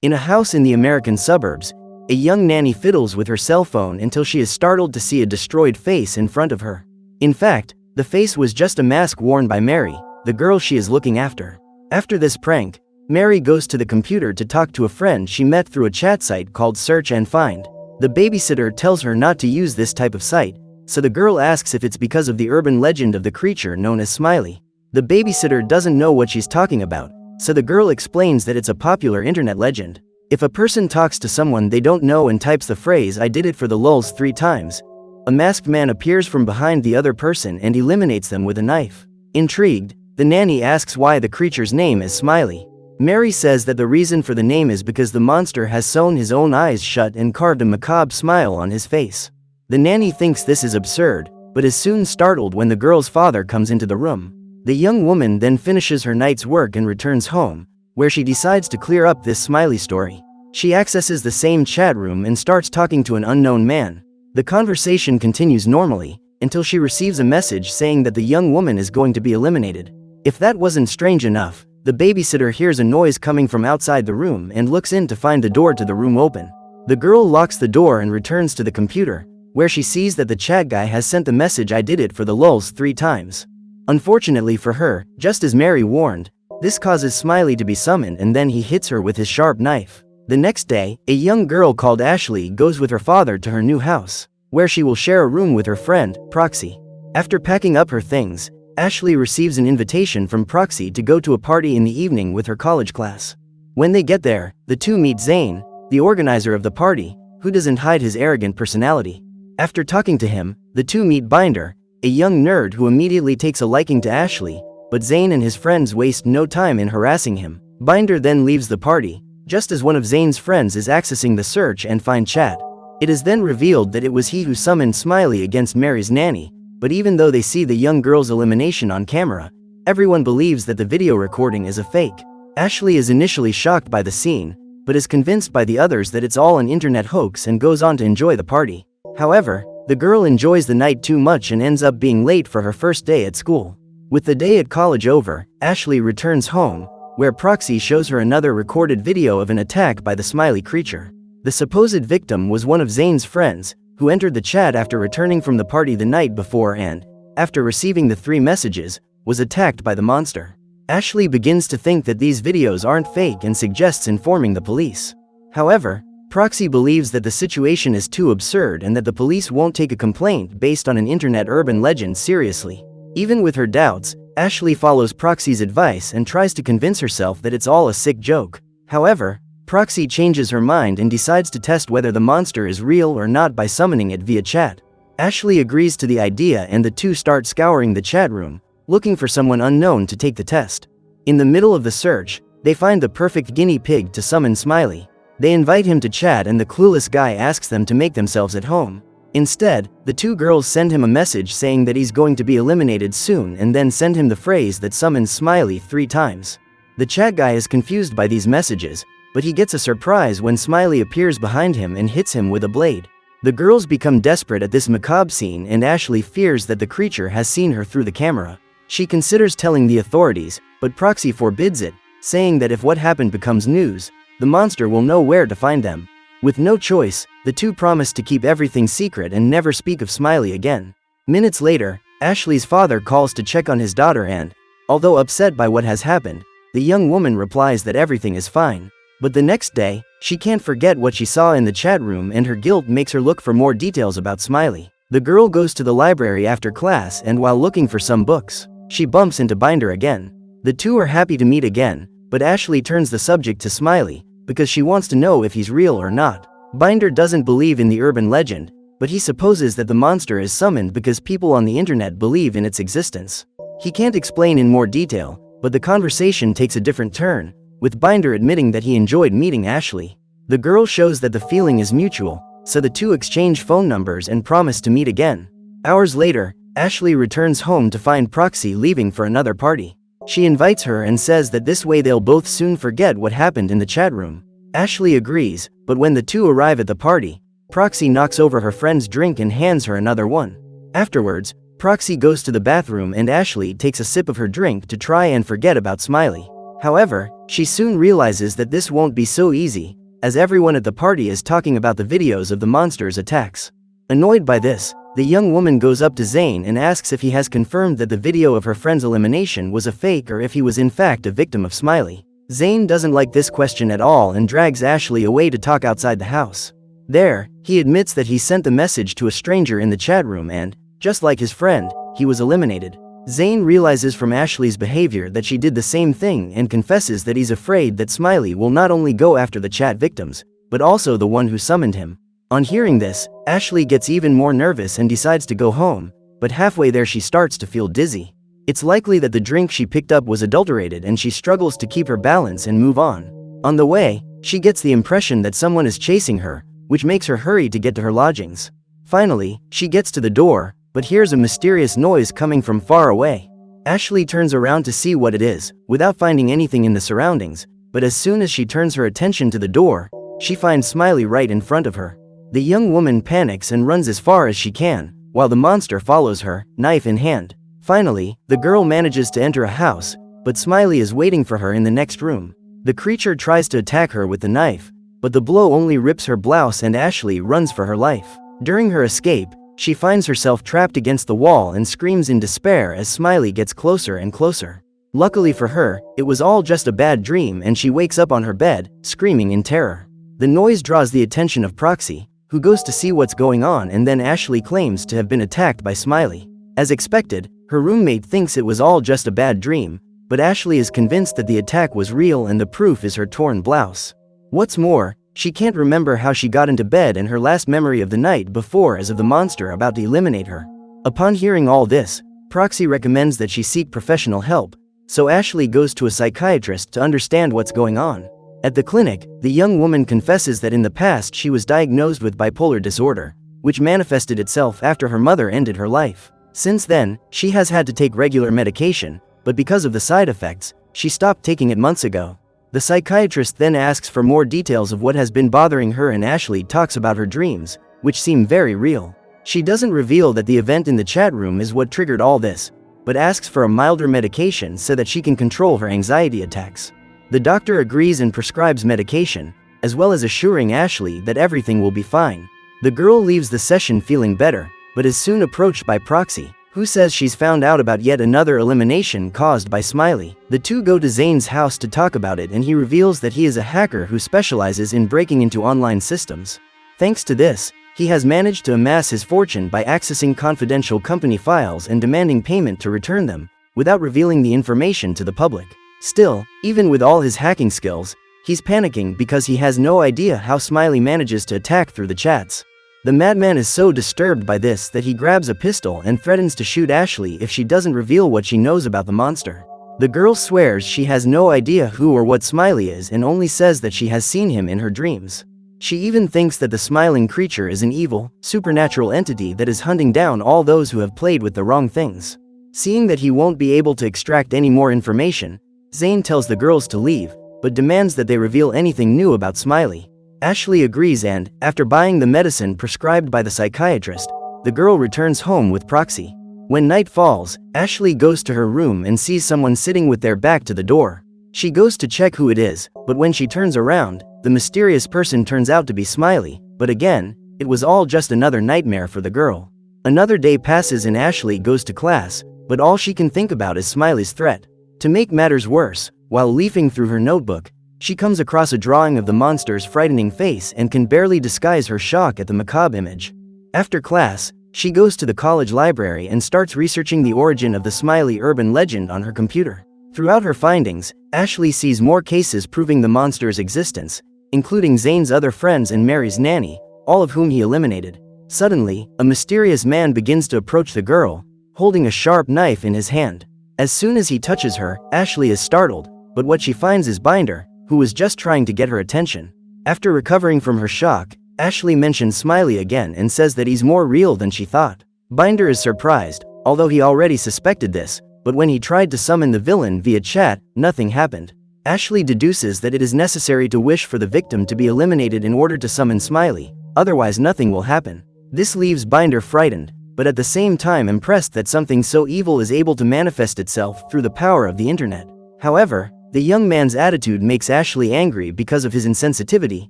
In a house in the American suburbs, a young nanny fiddles with her cell phone until she is startled to see a destroyed face in front of her. In fact, the face was just a mask worn by Mary, the girl she is looking after. After this prank, Mary goes to the computer to talk to a friend she met through a chat site called Search and Find. The babysitter tells her not to use this type of site, so the girl asks if it's because of the urban legend of the creature known as Smiley. The babysitter doesn't know what she's talking about, so the girl explains that it's a popular internet legend. If a person talks to someone they don't know and types the phrase "I did it for the lulz" 3 times, a masked man appears from behind the other person and eliminates them with a knife. Intrigued, the nanny asks why the creature's name is Smiley. Mary says that the reason for the name is because the monster has sewn his own eyes shut and carved a macabre smile on his face. The nanny thinks this is absurd, but is soon startled when the girl's father comes into the room. The young woman then finishes her night's work and returns home, where she decides to clear up this Smiley story. She accesses the same chat room and starts talking to an unknown man. The conversation continues normally, until she receives a message saying that the young woman is going to be eliminated. If that wasn't strange enough, the babysitter hears a noise coming from outside the room and looks in to find the door to the room open. The girl locks the door and returns to the computer, where she sees that the chat guy has sent the message "I did it for the lulz" 3 times. Unfortunately for her, just as Mary warned, this causes Smiley to be summoned and then he hits her with his sharp knife. The next day, a young girl called Ashley goes with her father to her new house, where she will share a room with her friend, Proxy. After packing up her things, Ashley receives an invitation from Proxy to go to a party in the evening with her college class. When they get there, the two meet Zayn, the organizer of the party, who doesn't hide his arrogant personality. After talking to him, the two meet Binder, a young nerd who immediately takes a liking to Ashley, but Zayn and his friends waste no time in harassing him. Binder then leaves the party, just as one of Zayn's friends is accessing the Search and Find chat. It is then revealed that it was he who summoned Smiley against Mary's nanny, but even though they see the young girl's elimination on camera, everyone believes that the video recording is a fake. Ashley is initially shocked by the scene, but is convinced by the others that it's all an internet hoax and goes on to enjoy the party. However, the girl enjoys the night too much and ends up being late for her first day at school. With the day at college over, Ashley returns home, where Proxy shows her another recorded video of an attack by the Smiley creature. The supposed victim was one of Zayn's friends, who entered the chat after returning from the party the night before and, after receiving the 3 messages, was attacked by the monster. Ashley begins to think that these videos aren't fake and suggests informing the police. However, Proxy believes that the situation is too absurd and that the police won't take a complaint based on an internet urban legend seriously. Even with her doubts, Ashley follows Proxy's advice and tries to convince herself that it's all a sick joke. However, Proxy changes her mind and decides to test whether the monster is real or not by summoning it via chat. Ashley agrees to the idea and the two start scouring the chat room, looking for someone unknown to take the test. In the middle of the search, they find the perfect guinea pig to summon Smiley. They invite him to chat and the clueless guy asks them to make themselves at home. Instead, the two girls send him a message saying that he's going to be eliminated soon and then send him the phrase that summons Smiley 3 times. The chat guy is confused by these messages, but he gets a surprise when Smiley appears behind him and hits him with a blade. The girls become desperate at this macabre scene and Ashley fears that the creature has seen her through the camera. She considers telling the authorities, but Proxy forbids it, saying that if what happened becomes news, the monster will know where to find them. With no choice, the two promise to keep everything secret and never speak of Smiley again. Minutes later, Ashley's father calls to check on his daughter and, although upset by what has happened, the young woman replies that everything is fine. But the next day, she can't forget what she saw in the chat room and her guilt makes her look for more details about Smiley. The girl goes to the library after class and while looking for some books, she bumps into Binder again. The two are happy to meet again, but Ashley turns the subject to Smiley, because she wants to know if he's real or not. Binder doesn't believe in the urban legend, but he supposes that the monster is summoned because people on the internet believe in its existence. He can't explain in more detail, but the conversation takes a different turn, with Binder admitting that he enjoyed meeting Ashley. The girl shows that the feeling is mutual, so the two exchange phone numbers and promise to meet again. Hours later, Ashley returns home to find Proxy leaving for another party. She invites her and says that this way they'll both soon forget what happened in the chat room. Ashley agrees, but when the two arrive at the party, Proxy knocks over her friend's drink and hands her another one. Afterwards, Proxy goes to the bathroom and Ashley takes a sip of her drink to try and forget about Smiley. However, she soon realizes that this won't be so easy, as everyone at the party is talking about the videos of the monster's attacks. Annoyed by this, the young woman goes up to Zayn and asks if he has confirmed that the video of her friend's elimination was a fake or if he was in fact a victim of Smiley. Zayn doesn't like this question at all and drags Ashley away to talk outside the house. There, he admits that he sent the message to a stranger in the chat room and, just like his friend, he was eliminated. Zayn realizes from Ashley's behavior that she did the same thing and confesses that he's afraid that Smiley will not only go after the chat victims, but also the one who summoned him. On hearing this, Ashley gets even more nervous and decides to go home, but halfway there she starts to feel dizzy. It's likely that the drink she picked up was adulterated and she struggles to keep her balance and move on. On the way, she gets the impression that someone is chasing her, which makes her hurry to get to her lodgings. Finally, she gets to the door, but hears a mysterious noise coming from far away. Ashley turns around to see what it is, without finding anything in the surroundings, but as soon as she turns her attention to the door, she finds Smiley right in front of her. The young woman panics and runs as far as she can, while the monster follows her, knife in hand. Finally, the girl manages to enter a house, but Smiley is waiting for her in the next room. The creature tries to attack her with the knife, but the blow only rips her blouse and Ashley runs for her life. During her escape, she finds herself trapped against the wall and screams in despair as Smiley gets closer and closer. Luckily for her, it was all just a bad dream and she wakes up on her bed, screaming in terror. The noise draws the attention of Proxy, who goes to see what's going on, and then Ashley claims to have been attacked by Smiley. As expected, her roommate thinks it was all just a bad dream, but Ashley is convinced that the attack was real and the proof is her torn blouse. What's more, she can't remember how she got into bed and her last memory of the night before is of the monster about to eliminate her. Upon hearing all this, Proxy recommends that she seek professional help, so Ashley goes to a psychiatrist to understand what's going on. At the clinic, the young woman confesses that in the past she was diagnosed with bipolar disorder, which manifested itself after her mother ended her life. Since then, she has had to take regular medication, but because of the side effects, she stopped taking it months ago. The psychiatrist then asks for more details of what has been bothering her and Ashley talks about her dreams, which seem very real. She doesn't reveal that the event in the chat room is what triggered all this, but asks for a milder medication so that she can control her anxiety attacks. The doctor agrees and prescribes medication, as well as assuring Ashley that everything will be fine. The girl leaves the session feeling better, but is soon approached by Proxy, who says she's found out about yet another elimination caused by Smiley. The two go to Zayn's house to talk about it and he reveals that he is a hacker who specializes in breaking into online systems. Thanks to this, he has managed to amass his fortune by accessing confidential company files and demanding payment to return them, without revealing the information to the public. Still, even with all his hacking skills, he's panicking because he has no idea how Smiley manages to attack through the chats. The madman is so disturbed by this that he grabs a pistol and threatens to shoot Ashley if she doesn't reveal what she knows about the monster. The girl swears she has no idea who or what Smiley is and only says that she has seen him in her dreams. She even thinks that the smiling creature is an evil, supernatural entity that is hunting down all those who have played with the wrong things. Seeing that he won't be able to extract any more information, Zayn tells the girls to leave, but demands that they reveal anything new about Smiley. Ashley agrees and, after buying the medicine prescribed by the psychiatrist, the girl returns home with Proxy. When night falls, Ashley goes to her room and sees someone sitting with their back to the door. She goes to check who it is, but when she turns around, the mysterious person turns out to be Smiley, but again, it was all just another nightmare for the girl. Another day passes and Ashley goes to class, but all she can think about is Smiley's threat. To make matters worse, while leafing through her notebook, she comes across a drawing of the monster's frightening face and can barely disguise her shock at the macabre image. After class, she goes to the college library and starts researching the origin of the Smiley urban legend on her computer. Throughout her findings, Ashley sees more cases proving the monster's existence, including Zayn's other friends and Mary's nanny, all of whom he eliminated. Suddenly, a mysterious man begins to approach the girl, holding a sharp knife in his hand. As soon as he touches her, Ashley is startled, but what she finds is Binder, who was just trying to get her attention. After recovering from her shock, Ashley mentions Smiley again and says that he's more real than she thought. Binder is surprised, although he already suspected this, but when he tried to summon the villain via chat, nothing happened. Ashley deduces that it is necessary to wish for the victim to be eliminated in order to summon Smiley, otherwise nothing will happen. This leaves Binder frightened, but at the same time impressed that something so evil is able to manifest itself through the power of the internet. However, The young man's attitude makes Ashley angry because of his insensitivity,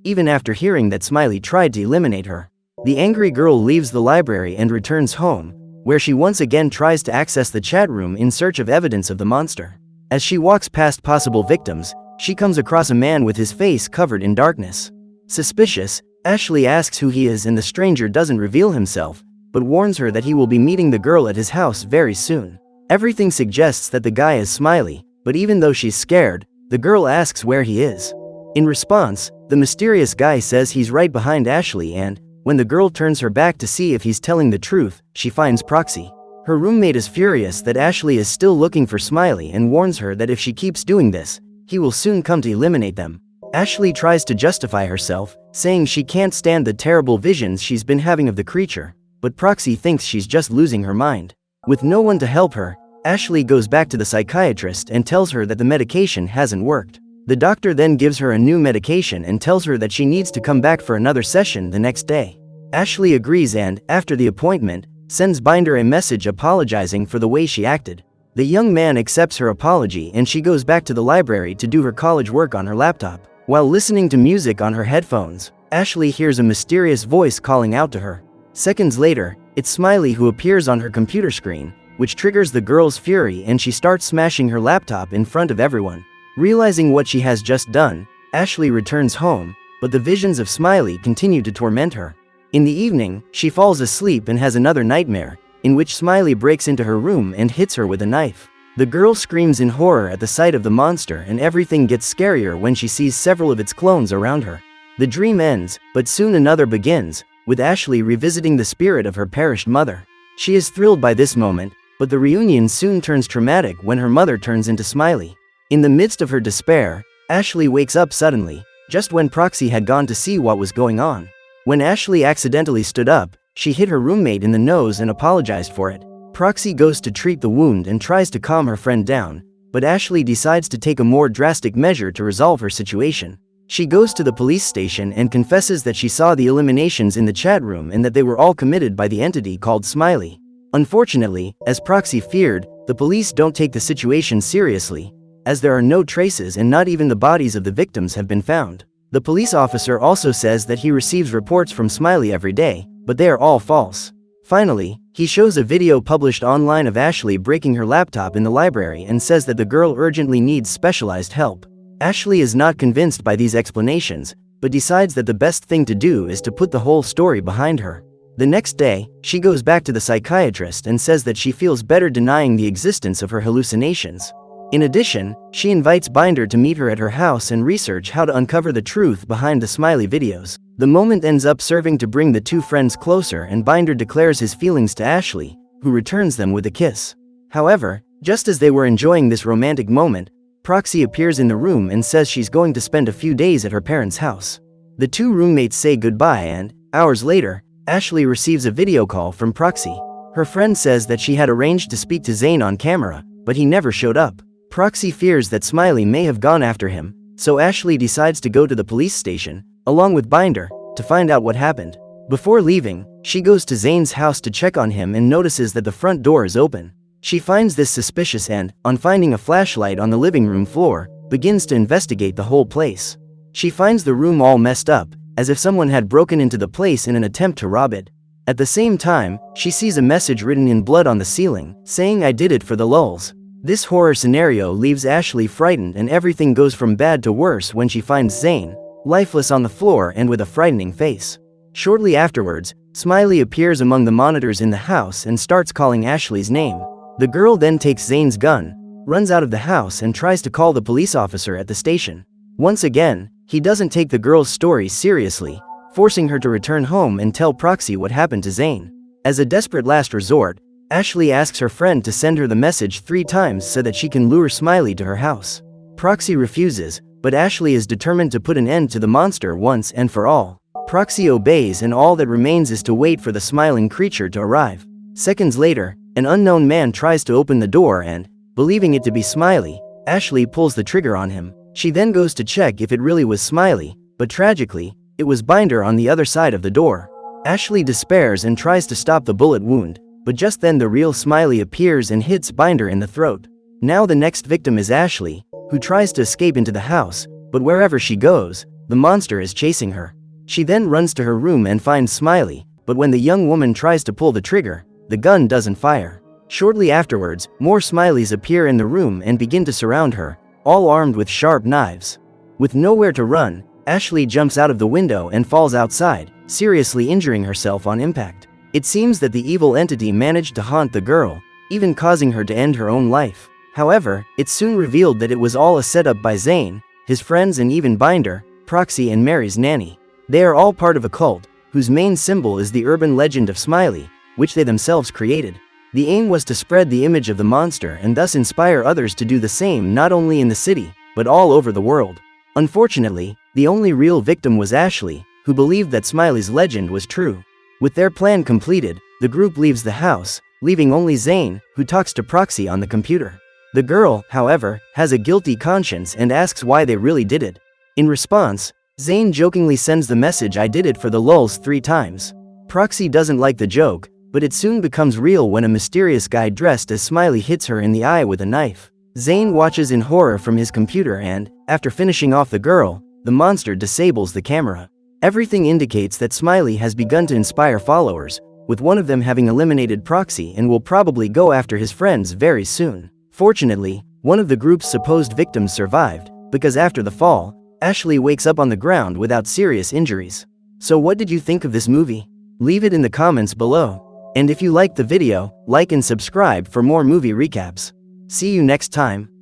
even after hearing that Smiley tried to eliminate her. The angry girl leaves the library and returns home, where she once again tries to access the chat room in search of evidence of the monster. As she walks past possible victims, she comes across a man with his face covered in darkness. Suspicious, Ashley asks who he is and the stranger doesn't reveal himself, but warns her that he will be meeting the girl at his house very soon. Everything suggests that the guy is Smiley, but even though she's scared, the girl asks where he is. In response, the mysterious guy says he's right behind Ashley, and when the girl turns her back to see if he's telling the truth, she finds Proxy. Her roommate is furious that Ashley is still looking for Smiley and warns her that if she keeps doing this, he will soon come to eliminate them. Ashley tries to justify herself, saying she can't stand the terrible visions she's been having of the creature, but Proxy thinks she's just losing her mind. With no one to help her, Ashley goes back to the psychiatrist and tells her that the medication hasn't worked. The doctor then gives her a new medication and tells her that she needs to come back for another session the next day. Ashley agrees and, after the appointment, sends Binder a message apologizing for the way she acted. The young man accepts her apology and she goes back to the library to do her college work on her laptop. While listening to music on her headphones, Ashley hears a mysterious voice calling out to her. Seconds later, it's Smiley who appears on her computer screen, which triggers the girl's fury and she starts smashing her laptop in front of everyone. Realizing what she has just done, Ashley returns home, but the visions of Smiley continue to torment her. In the evening, she falls asleep and has another nightmare, in which Smiley breaks into her room and hits her with a knife. The girl screams in horror at the sight of the monster and everything gets scarier when she sees several of its clones around her. The dream ends, but soon another begins, with Ashley revisiting the spirit of her perished mother. She is thrilled by this moment, but the reunion soon turns traumatic when her mother turns into Smiley. In the midst of her despair, Ashley wakes up suddenly, just when Proxy had gone to see what was going on. When Ashley accidentally stood up, she hit her roommate in the nose and apologized for it. Proxy goes to treat the wound and tries to calm her friend down, but Ashley decides to take a more drastic measure to resolve her situation. She goes to the police station and confesses that she saw the eliminations in the chat room and that they were all committed by the entity called Smiley. Unfortunately, as Proxy feared, the police don't take the situation seriously, as there are no traces and not even the bodies of the victims have been found. The police officer also says that he receives reports from Smiley every day, but they are all false. Finally, he shows a video published online of Ashley breaking her laptop in the library and says that the girl urgently needs specialized help. Ashley is not convinced by these explanations, but decides that the best thing to do is to put the whole story behind her. The next day, she goes back to the psychiatrist and says that she feels better denying the existence of her hallucinations. In addition, she invites Binder to meet her at her house and research how to uncover the truth behind the Smiley videos. The moment ends up serving to bring the two friends closer and Binder declares his feelings to Ashley, who returns them with a kiss. However, just as they were enjoying this romantic moment, Proxy appears in the room and says she's going to spend a few days at her parents' house. The two roommates say goodbye and, hours later, Ashley receives a video call from Proxy. Her friend says that she had arranged to speak to Zayn on camera, but he never showed up. Proxy fears that Smiley may have gone after him, so Ashley decides to go to the police station, along with Binder, to find out what happened. Before leaving, she goes to Zayn's house to check on him and notices that the front door is open. She finds this suspicious and, on finding a flashlight on the living room floor, begins to investigate the whole place. She finds the room all messed up, as if someone had broken into the place in an attempt to rob it. At the same time, she sees a message written in blood on the ceiling, saying "I did it for the lulz." This horror scenario leaves Ashley frightened and everything goes from bad to worse when she finds Zayn, lifeless on the floor and with a frightening face. Shortly afterwards, Smiley appears among the monitors in the house and starts calling Ashley's name. The girl then takes Zayn's gun, runs out of the house and tries to call the police officer at the station. Once again, he doesn't take the girl's story seriously, forcing her to return home and tell Proxy what happened to Zayn. As a desperate last resort, Ashley asks her friend to send her the message 3 times so that she can lure Smiley to her house. Proxy refuses, but Ashley is determined to put an end to the monster once and for all. Proxy obeys and all that remains is to wait for the smiling creature to arrive. Seconds later, an unknown man tries to open the door and, believing it to be Smiley, Ashley pulls the trigger on him. She then goes to check if it really was Smiley, but tragically, it was Binder on the other side of the door. Ashley despairs and tries to stop the bullet wound, but just then the real Smiley appears and hits Binder in the throat. Now the next victim is Ashley, who tries to escape into the house, but wherever she goes, the monster is chasing her. She then runs to her room and finds Smiley, but when the young woman tries to pull the trigger, the gun doesn't fire. Shortly afterwards, more Smileys appear in the room and begin to surround her, all armed with sharp knives. With nowhere to run, Ashley jumps out of the window and falls outside, seriously injuring herself on impact. It seems that the evil entity managed to haunt the girl, even causing her to end her own life. However, it's soon revealed that it was all a setup by Zayn, his friends and even Binder, Proxy and Mary's nanny. They are all part of a cult, whose main symbol is the urban legend of Smiley, which they themselves created. The aim was to spread the image of the monster and thus inspire others to do the same not only in the city, but all over the world. Unfortunately, the only real victim was Ashley, who believed that Smiley's legend was true. With their plan completed, the group leaves the house, leaving only Zayn, who talks to Proxy on the computer. The girl, however, has a guilty conscience and asks why they really did it. In response, Zayn jokingly sends the message "I did it for the lulz" 3 times. Proxy doesn't like the joke, but it soon becomes real when a mysterious guy dressed as Smiley hits her in the eye with a knife. Zayn watches in horror from his computer and, after finishing off the girl, the monster disables the camera. Everything indicates that Smiley has begun to inspire followers, with one of them having eliminated Proxy and will probably go after his friends very soon. Fortunately, one of the group's supposed victims survived, because after the fall, Ashley wakes up on the ground without serious injuries. So what did you think of this movie? Leave it in the comments below. And if you liked the video, like and subscribe for more movie recaps. See you next time.